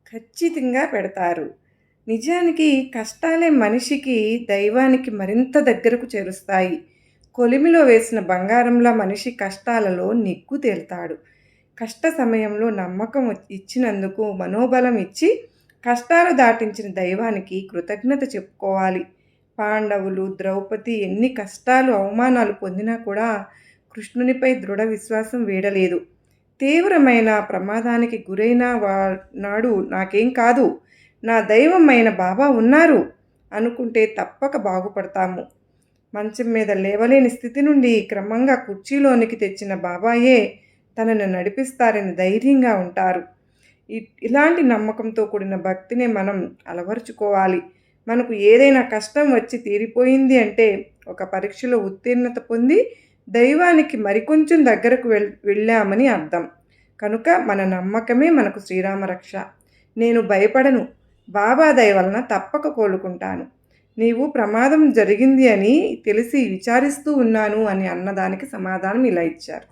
ఖచ్చితంగా పెడతారు. నిజానికి కష్టాలే మనిషికి దైవానికి మరింత దగ్గరకు చేరుస్తాయి. కొలిమిలో వేసిన బంగారంలా మనిషి కష్టాలలో నెగ్గు తేలుతాడు. కష్ట సమయంలో నమ్మకం ఇచ్చినందుకు మనోబలం ఇచ్చి, కష్టాలు దాటించిన దైవానికి కృతజ్ఞత చెప్పుకోవాలి. పాండవులు, ద్రౌపది ఎన్ని కష్టాలు, అవమానాలు పొందినా కూడా కృష్ణునిపై దృఢ విశ్వాసం వీడలేదు. తీవ్రమైన ప్రమాదానికి గురైన నాడు నాకేం కాదు, నా దైవమైన బాబా ఉన్నారు అనుకుంటే తప్పక బాగుపడతాము. మంచం మీద లేవలేని స్థితి నుండి క్రమంగా కుర్చీలోనికి తెచ్చిన బాబాయే తనను నడిపిస్తారని ధైర్యంగా ఉంటారు. ఇలాంటి నమ్మకంతో కూడిన భక్తిని మనం అలవరుచుకోవాలి. మనకు ఏదైనా కష్టం వచ్చి తీరిపోయింది అంటే ఒక పరీక్షలో ఉత్తీర్ణత పొంది దైవానికి మరికొంచెం దగ్గరకు వెళ్ళామని అర్థం. కనుక మన నమ్మకమే మనకు శ్రీరామ రక్ష. నేను భయపడను, బాబా దయ వలన తప్పక కోలుకుంటాను. నీవు ప్రమాదం జరిగింది అని తెలిసి విచారిస్తూ ఉన్నాను అని అన్నదానికి సమాధానం ఇలా ఇచ్చారు.